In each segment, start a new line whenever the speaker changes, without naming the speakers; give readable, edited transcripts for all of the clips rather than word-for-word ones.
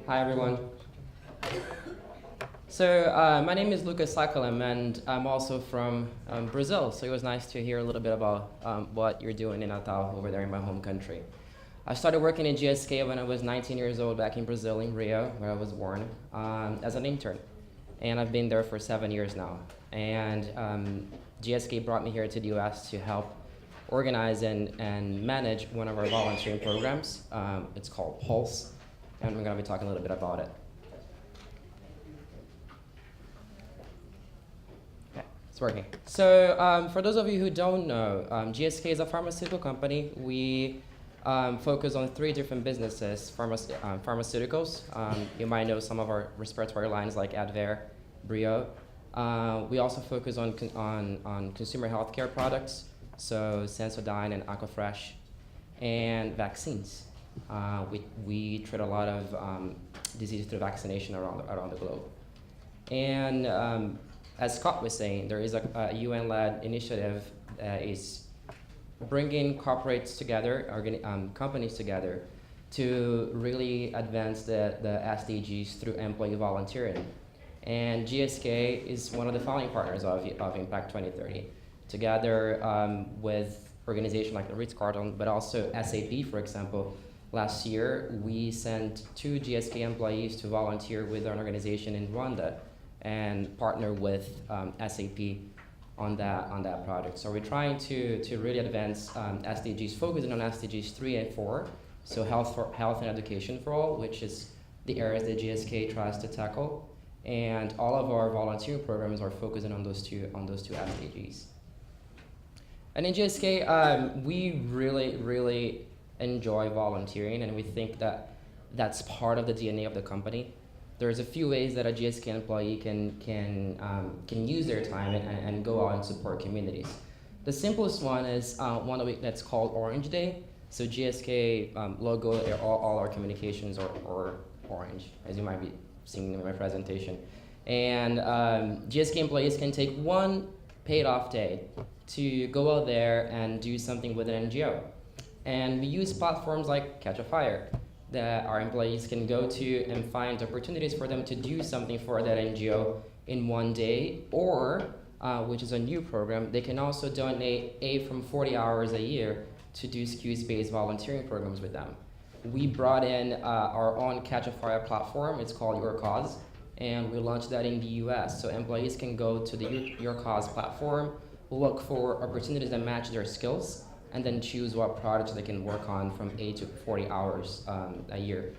Hi, everyone. So my name is Sakalem, and I'm also from Brazil. So it was nice to hear a little bit about what you're doing in Natal over there in my home country. I started working in GSK when I was 19 years old back in Brazil, in Rio, where I was born, as an intern. And I've been there for 7 years now. And GSK brought me here to the US to help organize and manage one of our volunteering programs. It's called Pulse, and we're going to be talking a little bit about it. Okay, it's working. So for those of you who don't know, GSK is a pharmaceutical company. We focus on 3 different businesses, pharmaceuticals. You might know some of our respiratory lines like Advair, Brio. We also focus on consumer healthcare products, so Sensodyne and Aquafresh, and vaccines. We treat a lot of diseases through vaccination around the globe. And as Scott was saying, there is a UN-led initiative that is bringing corporates together, companies together, to really advance the SDGs through employee volunteering. And GSK is one of the founding partners of Impact 2030, together with organizations like the Ritz-Carlton, but also SAP, for example. Last year, we sent 2 GSK employees to volunteer with an organization in Rwanda and partner with SAP on that project. So we're trying to really advance SDGs, focusing on SDGs 3 and 4, so health and education for all, which is the areas that GSK tries to tackle. And all of our volunteering programs are focusing on those two SDGs. And in GSK, we really enjoy volunteering, and we think that that's part of the DNA of the company. There's a few ways that a GSK employee can use their time and go out and support communities. The simplest one is one of that's called Orange Day. So GSK logo, all our communications are orange, as you might be seeing in my presentation. And GSK employees can take one paid off day to go out there and do something with an NGO. And we use platforms like Catch a Fire that our employees can go to and find opportunities for them to do something for that NGO in one day, or, which is a new program, they can also donate from 40 hours a year to do skills-based volunteering programs with them. We brought in our own Catch a Fire platform. It's called Your Cause, and we launched that in the US. So employees can go to the Your Cause platform, look for opportunities that match their skills, and then choose what projects they can work on from 8 to 40 hours a year.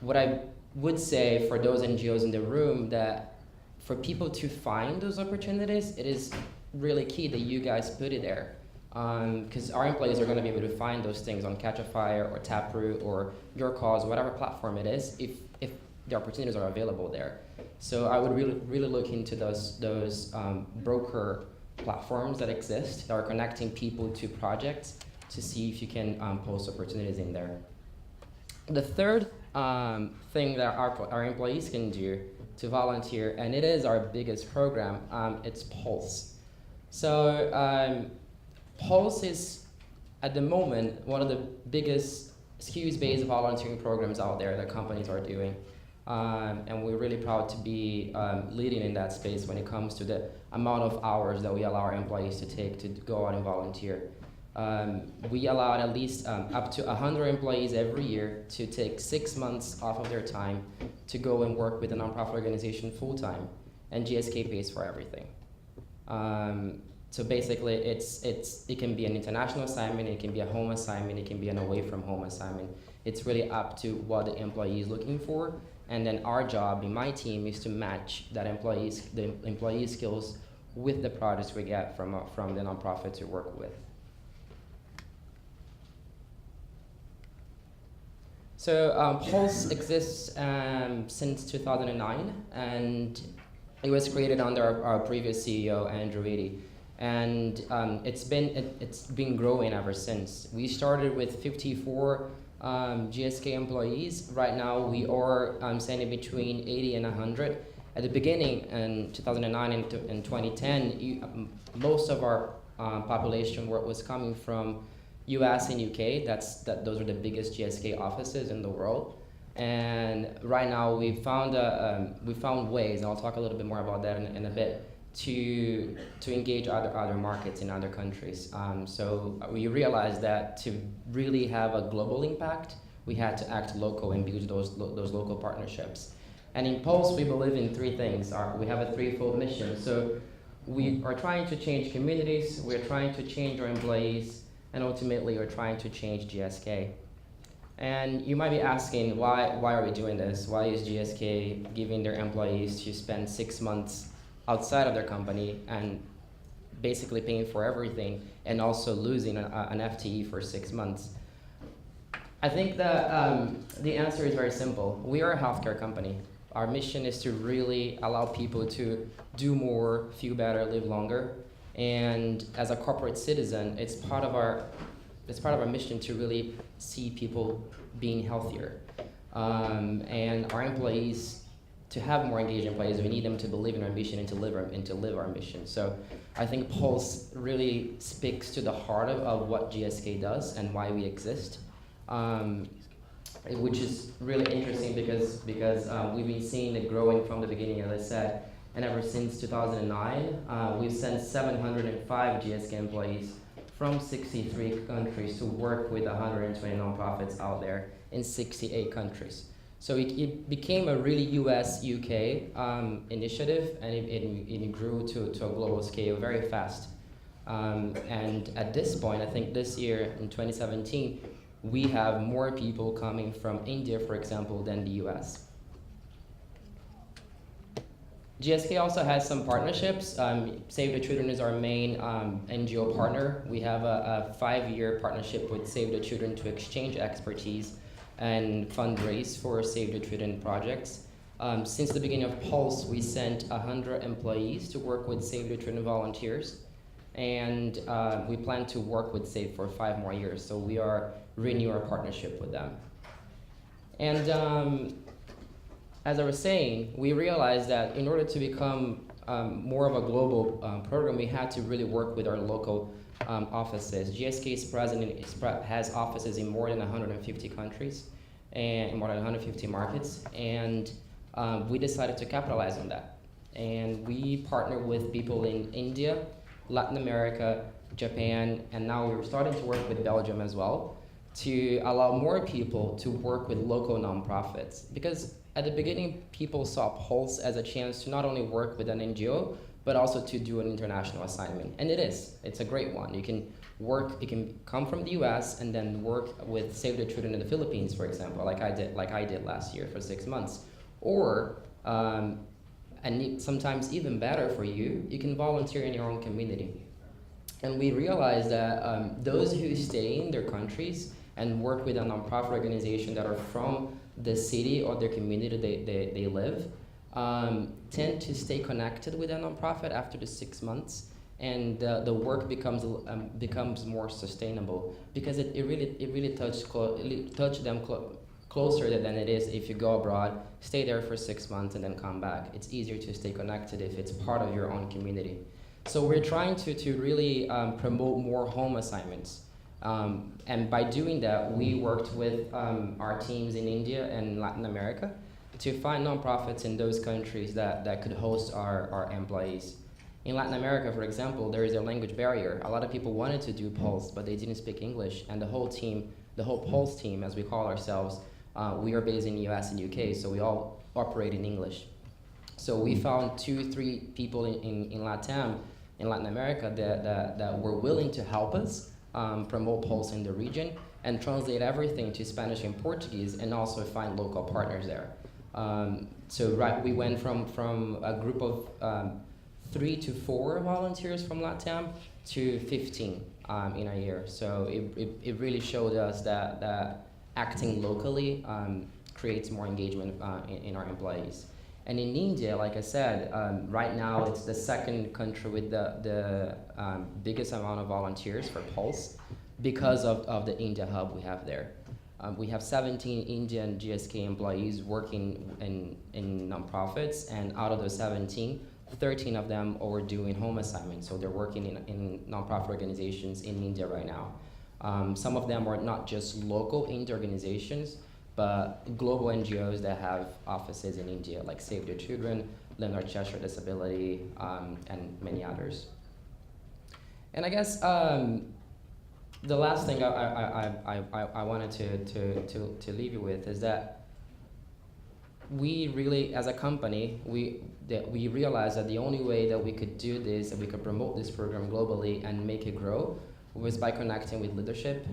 What I would say for those NGOs in the room, that for people to find those opportunities, it is really key that you guys put it there. Because our employees are going to be able to find those things on Catch a Fire or Taproot or Your Cause, whatever platform it is, if the opportunities are available there. So I would really look into those broker platforms that exist that are connecting people to projects to see if you can post opportunities in there. The third thing that our employees can do to volunteer, and it is our biggest program, it's Pulse. So Pulse is, at the moment, one of the biggest skills-based volunteering programs out there that companies are doing. And we're really proud to be leading in that space when it comes to the amount of hours that we allow our employees to take to go out and volunteer. We allow at least up to 100 employees every year to take 6 months off of their time to go and work with a nonprofit organization full-time, and GSK pays for everything. So basically, it can be an international assignment, it can be a home assignment, it can be an away-from-home assignment. It's really up to what the employee is looking for, and then our job in my team is to match the employee skills with the projects we get from the nonprofit to work with. So Pulse exists since 2009, and it was created under our previous CEO, Andrew Eady. And it's been growing ever since. We started with 54 GSK employees. Right now we are sending between 80 and 100. At the beginning, in 2009 and 2010, most of our population was coming from US and UK. Those are the biggest GSK offices in the world. And right now we found ways, and I'll talk a little bit more about that in a bit, to engage other markets in other countries. So we realized that to really have a global impact, we had to act local and build those local partnerships. And in Pulse, we believe in three things. We have a threefold mission. So we are trying to change communities, we're trying to change our employees, and ultimately we're trying to change GSK. And you might be asking, why are we doing this? Why is GSK giving their employees to spend 6 months outside of their company and basically paying for everything and also losing an FTE for 6 months? I think that the answer is very simple. We are a healthcare company. Our mission is to really allow people to do more, feel better, live longer. And as a corporate citizen, it's part of our mission to really see people being healthier. And our employees, to have more engaged employees, we need them to believe in our mission and to live our mission. So I think Pulse really speaks to the heart of what GSK does and why we exist. Which is really interesting because we've been seeing it growing from the beginning, as I said, and ever since 2009, we've sent 705 GSK employees from 63 countries to work with 120 nonprofits out there in 68 countries. So it became a really US-UK initiative, and it grew to a global scale very fast. And at this point, I think this year, in 2017, we have more people coming from India, for example, than the US. GSK also has some partnerships. Save the Children is our main NGO partner. We have a 5-year partnership with Save the Children to exchange expertise and fundraise for Save the Children projects. Since the beginning of Pulse, we sent 100 employees to work with Save the Children volunteers. And we plan to work with SAVE for 5 more years, so we are renewing our partnership with them. And as I was saying, we realized that in order to become more of a global program, we had to really work with our local offices. GSK has offices in more than 150 countries and more than 150 markets, and we decided to capitalize on that. And we partner with people in India, Latin America, Japan, and now we're starting to work with Belgium as well to allow more people to work with local nonprofits. Because at the beginning, people saw Pulse as a chance to not only work with an NGO, but also to do an international assignment. And it's a great one. You can come from the US and then work with Save the Children in the Philippines, for example, like I did last year for 6 months. Or, and sometimes even better for you, you can volunteer in your own community. And we realized that those who stay in their countries and work with a nonprofit organization that are from the city or their community they live, tend to stay connected with a nonprofit after the 6 months, and the work becomes more sustainable because it really touched them closer than it is if you go abroad, stay there for 6 months and then come back. It's easier to stay connected if it's part of your own community. So we're trying to really promote more home assignments. And by doing that, we worked with our teams in India and Latin America to find nonprofits in those countries that could host our employees. In Latin America, for example, there is a language barrier. A lot of people wanted to do Pulse, but they didn't speak English, and the whole Pulse team, as we call ourselves, we are based in the US and UK, so we all operate in English. So we found 2-3 people in Latin America that were willing to help us promote Pulse in the region and translate everything to Spanish and Portuguese, and also find local partners there. We went from a group of 3 to 4 volunteers from LATAM to 15 in a year. So it really showed us that acting locally creates more engagement in our employees. And in India, like I said, right now it's the second country with the biggest amount of volunteers for Pulse because of the India hub we have there. We have 17 Indian GSK employees working in nonprofits, and out of those 17, 13 of them are doing home assignments, so they're working in nonprofit organizations in India right now. Some of them are not just local India organizations, but global NGOs that have offices in India, like Save the Children, Leonard Cheshire Disability, and many others. And I guess the last thing I wanted to leave you with is that we really, as a company, we realized that the only way that we could do this, and we could promote this program globally and make it grow, was by connecting with leadership.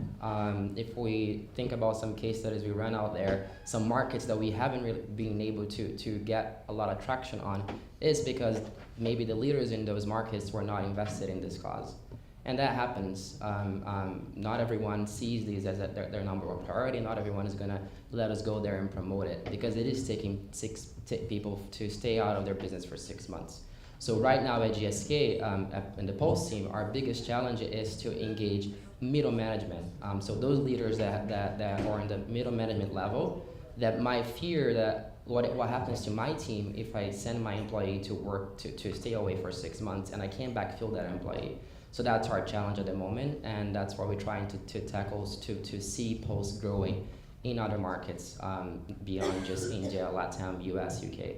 If we think about some case studies we run out there, some markets that we haven't really been able to get a lot of traction on, is because maybe the leaders in those markets were not invested in this cause. And that happens. Not everyone sees these as their number one priority. Not everyone is going to let us go there and promote it, because it is taking people to stay out of their business for 6 months. So right now at GSK, in the Pulse team, our biggest challenge is to engage middle management. So those leaders that are in the middle management level that might fear that what happens to my team if I send my employee to work to stay away for 6 months and I can't backfill that employee. So that's our challenge at the moment, and that's what we're trying to tackle, to see Pulse growing in other markets beyond just India, LATAM, US, UK.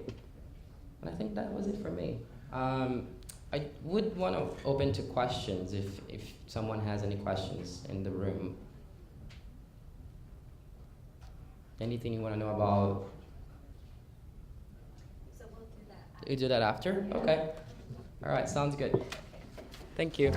And I think that was it for me. I would want to open to questions if someone has any questions in the room. Anything you want to know about?
So we'll do that.
You do that after? Okay. All right, sounds good. Thank you.